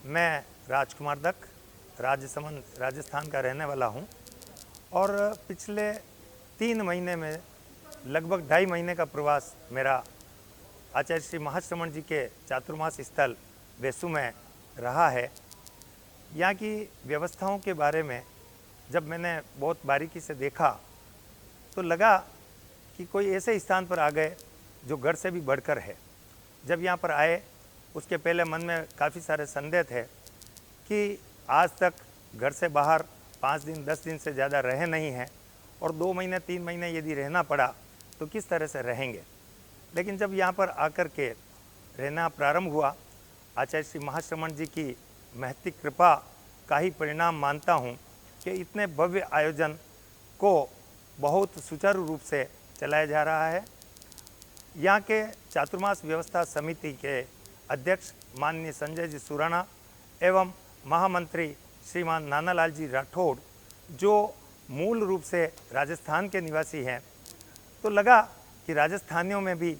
मैं राजकुमार दत्त राजसमंद राजस्थान का रहने वाला हूं और पिछले 3 महीने में लगभग 2.5 महीने का प्रवास मेरा आचार्य श्री महाश्रमण जी के चातुर्मास स्थल वेसु में रहा है। यहाँ की व्यवस्थाओं के बारे में जब मैंने बहुत बारीकी से देखा तो लगा कि कोई ऐसे स्थान पर आ गए जो घर से भी बढ़कर है। जब यहाँ पर आए उसके पहले मन में काफ़ी सारे संदेह थे कि आज तक घर से बाहर 5 दिन 10 दिन से ज़्यादा रहे नहीं हैं और 2 महीने 3 महीने यदि रहना पड़ा तो किस तरह से रहेंगे। लेकिन जब यहाँ पर आकर के रहना प्रारंभ हुआ, आचार्य श्री महाश्रमण जी की महती कृपा का ही परिणाम मानता हूँ कि इतने भव्य आयोजन को बहुत सुचारू रूप से चलाया जा रहा है। यहाँ के चातुर्मास व्यवस्था समिति के अध्यक्ष माननीय संजय जी सुराणा एवं महामंत्री श्रीमान नानालाल जी राठौड़ जो मूल रूप से राजस्थान के निवासी हैं, तो लगा कि राजस्थानियों में भी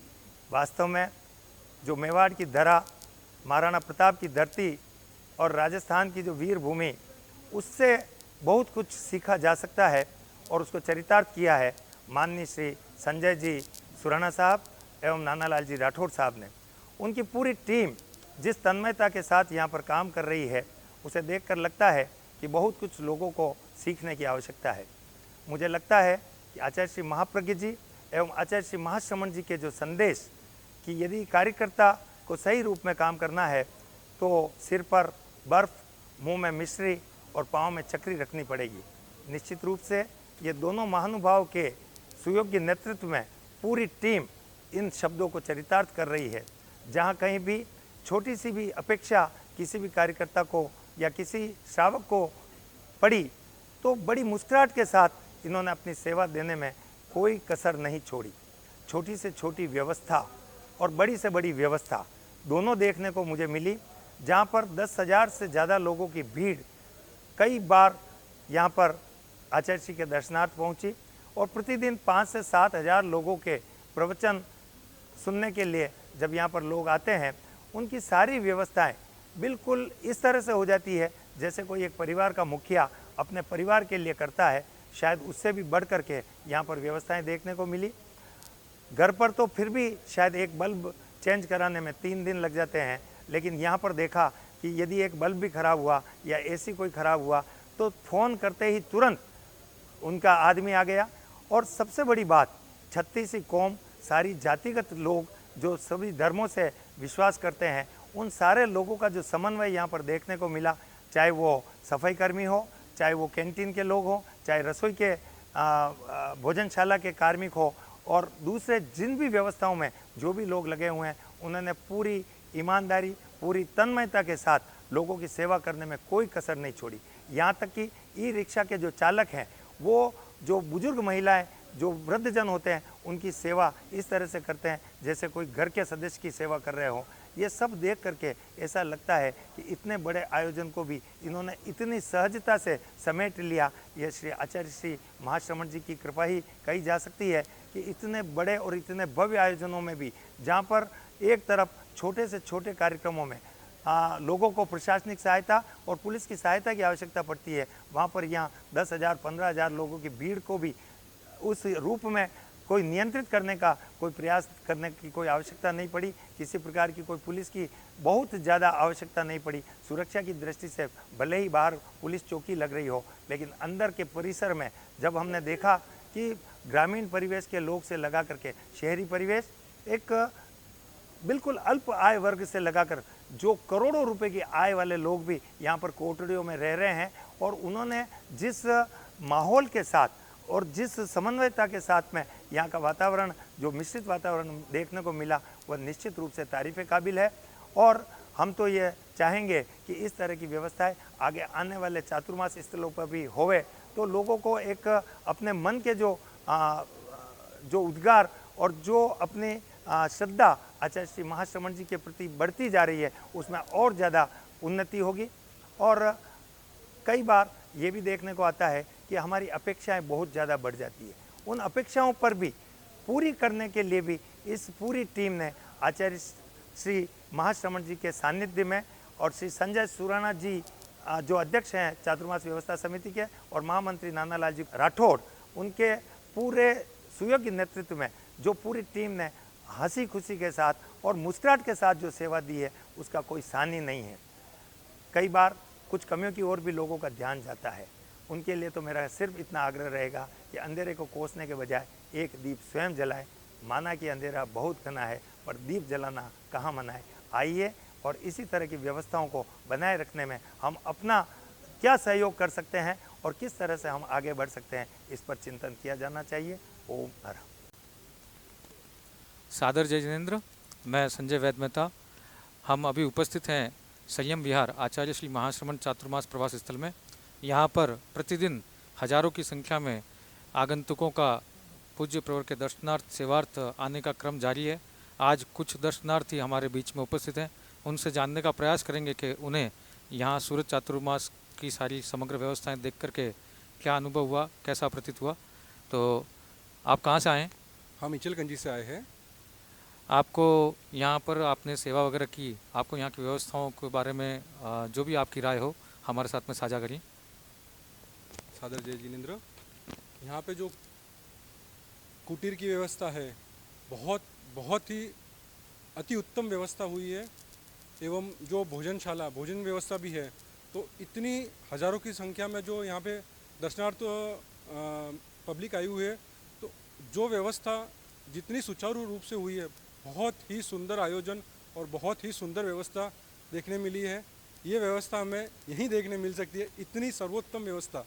वास्तव में जो मेवाड़ की धरा, महाराणा प्रताप की धरती और राजस्थान की जो वीर भूमि, उससे बहुत कुछ सीखा जा सकता है और उसको चरितार्थ किया है माननीय श्री संजय जी सुराणा साहब एवं नानालाल जी राठौड़ साहब ने। उनकी पूरी टीम जिस तन्मयता के साथ यहाँ पर काम कर रही है, उसे देखकर लगता है कि बहुत कुछ लोगों को सीखने की आवश्यकता है। मुझे लगता है कि आचार्य श्री महाप्रज्ञ जी एवं आचार्य श्री महाश्रमण जी के जो संदेश कि यदि कार्यकर्ता को सही रूप में काम करना है तो सिर पर बर्फ, मुंह में मिश्री और पाँव में चक्री रखनी पड़ेगी। निश्चित रूप से ये दोनों महानुभाव के सुयोग्य नेतृत्व में पूरी टीम इन शब्दों को चरितार्थ कर रही है। जहाँ कहीं भी छोटी सी भी अपेक्षा किसी भी कार्यकर्ता को या किसी श्रावक को पड़ी तो बड़ी मुस्कुराहट के साथ इन्होंने अपनी सेवा देने में कोई कसर नहीं छोड़ी। छोटी से छोटी व्यवस्था और बड़ी से बड़ी व्यवस्था दोनों देखने को मुझे मिली, जहाँ पर 10,000 से ज़्यादा लोगों की भीड़ कई बार यहाँ पर आचार्य जी के दर्शनार्थ पहुँची और प्रतिदिन 5 से 7 हज़ार लोगों के प्रवचन सुनने के लिए जब यहाँ पर लोग आते हैं, उनकी सारी व्यवस्थाएं बिल्कुल इस तरह से हो जाती है जैसे कोई एक परिवार का मुखिया अपने परिवार के लिए करता है। शायद उससे भी बढ़ कर के यहाँ पर व्यवस्थाएं देखने को मिली। घर पर तो फिर भी शायद एक बल्ब चेंज कराने में 3 दिन लग जाते हैं, लेकिन यहाँ पर देखा कि यदि एक बल्ब भी खराब हुआ या एसी कोई खराब हुआ तो फ़ोन करते ही तुरंत उनका आदमी आ गया। और सबसे बड़ी बात, 36 कौम, सारी जातिगत लोग जो सभी धर्मों से विश्वास करते हैं, उन सारे लोगों का जो समन्वय यहाँ पर देखने को मिला, चाहे वो सफाई कर्मी हो, चाहे वो कैंटीन के लोग हो, चाहे रसोई के भोजनशाला के कार्मिक हो और दूसरे जिन भी व्यवस्थाओं में जो भी लोग लगे हुए हैं, उन्होंने पूरी ईमानदारी, पूरी तन्मयता के साथ लोगों की सेवा करने में कोई कसर नहीं छोड़ी। यहाँ तक कि ई रिक्शा के जो चालक हैं, वो जो बुजुर्ग महिलाएं, जो वृद्धजन होते हैं, उनकी सेवा इस तरह से करते हैं जैसे कोई घर के सदस्य की सेवा कर रहे हो। ये सब देख करके ऐसा लगता है कि इतने बड़े आयोजन को भी इन्होंने इतनी सहजता से समेट लिया। ये श्री आचार्य श्री महाश्रमण जी की कृपा ही कही जा सकती है कि इतने बड़े और इतने भव्य आयोजनों में भी, जहाँ पर एक तरफ छोटे से छोटे कार्यक्रमों में लोगों को प्रशासनिक सहायता और पुलिस की सहायता की आवश्यकता पड़ती है, वहाँ पर यहाँ 10,000 15,000 लोगों की भीड़ को भी उस रूप में कोई नियंत्रित करने का कोई प्रयास करने की कोई आवश्यकता नहीं पड़ी। किसी प्रकार की कोई पुलिस की बहुत ज़्यादा आवश्यकता नहीं पड़ी। सुरक्षा की दृष्टि से भले ही बाहर पुलिस चौकी लग रही हो, लेकिन अंदर के परिसर में जब हमने देखा कि ग्रामीण परिवेश के लोग से लगा करके शहरी परिवेश, एक बिल्कुल अल्प आय वर्ग से लगाकर जो करोड़ों रुपए की आय वाले लोग भी यहाँ पर कोठड़ियों में रह रहे हैं, और उन्होंने जिस माहौल के साथ और जिस समन्वयता के साथ में यहाँ का वातावरण, जो मिश्रित वातावरण देखने को मिला, वह निश्चित रूप से तारीफ़ काबिल है। और हम तो ये चाहेंगे कि इस तरह की व्यवस्थाएं आगे आने वाले चातुर्मास स्थलों पर भी होवे, तो लोगों को एक अपने मन के जो उद्गार और जो अपनी श्रद्धा आचार्य श्री महाश्रमण जी के प्रति बढ़ती जा रही है, उसमें और ज़्यादा उन्नति होगी। और कई बार ये भी देखने को आता है कि हमारी अपेक्षाएं बहुत ज़्यादा बढ़ जाती है। उन अपेक्षाओं पर भी पूरी करने के लिए भी इस पूरी टीम ने आचार्य श्री महाश्रमण जी के सानिध्य में और श्री संजय सुराणा जी जो अध्यक्ष हैं चातुर्मास व्यवस्था समिति के, और महामंत्री नानालाल जी राठौड़, उनके पूरे सुयोग्य नेतृत्व में जो पूरी टीम ने हंसी खुशी के साथ और मुस्कुराहट के साथ जो सेवा दी है उसका कोई सानी नहीं है। कई बार कुछ कमियों की ओर भी लोगों का ध्यान जाता है। उनके लिए तो मेरा सिर्फ इतना आग्रह रहेगा कि अंधेरे को कोसने के बजाय एक दीप स्वयं जलाएं। माना कि अंधेरा बहुत घना है पर दीप जलाना कहाँ मना है। आइए और इसी तरह की व्यवस्थाओं को बनाए रखने में हम अपना क्या सहयोग कर सकते हैं और किस तरह से हम आगे बढ़ सकते हैं, इस पर चिंतन किया जाना चाहिए। ओम हर। सादर जय जिनेन्द्र। मैं संजय वैद्य मेहता। हम अभी उपस्थित हैं संयम विहार आचार्य श्री महाश्रमण चातुर्मास प्रवास स्थल में। यहाँ पर प्रतिदिन हजारों की संख्या में आगंतुकों का पूज्य प्रवर के दर्शनार्थ सेवार्थ आने का क्रम जारी है। आज कुछ दर्शनार्थी हमारे बीच में उपस्थित हैं, उनसे जानने का प्रयास करेंगे कि उन्हें यहाँ सूरज चातुर्मास की सारी समग्र व्यवस्थाएं देख करके क्या अनुभव हुआ, कैसा प्रतीत हुआ। तो आप कहाँ से आए हैं? हम इचलकंजी से आए हैं। आपको यहाँ पर आपने सेवा वगैरह की, आपको यहाँ की व्यवस्थाओं के बारे में जो भी आपकी राय हो हमारे साथ में साझा करिए। सादर जय जिनेन्द्र। यहाँ पे जो कुटीर की व्यवस्था है बहुत ही अति उत्तम व्यवस्था हुई है, एवं जो भोजनशाला भोजन व्यवस्था भी है, तो इतनी हज़ारों की संख्या में जो यहाँ पे दर्शनार्थ पब्लिक आई हुई है, तो जो व्यवस्था जितनी सुचारू रूप से हुई है, बहुत ही सुंदर आयोजन और बहुत ही सुंदर व्यवस्था देखने मिली है। ये व्यवस्था हमें यहीं देखने मिल सकती है। इतनी सर्वोत्तम व्यवस्था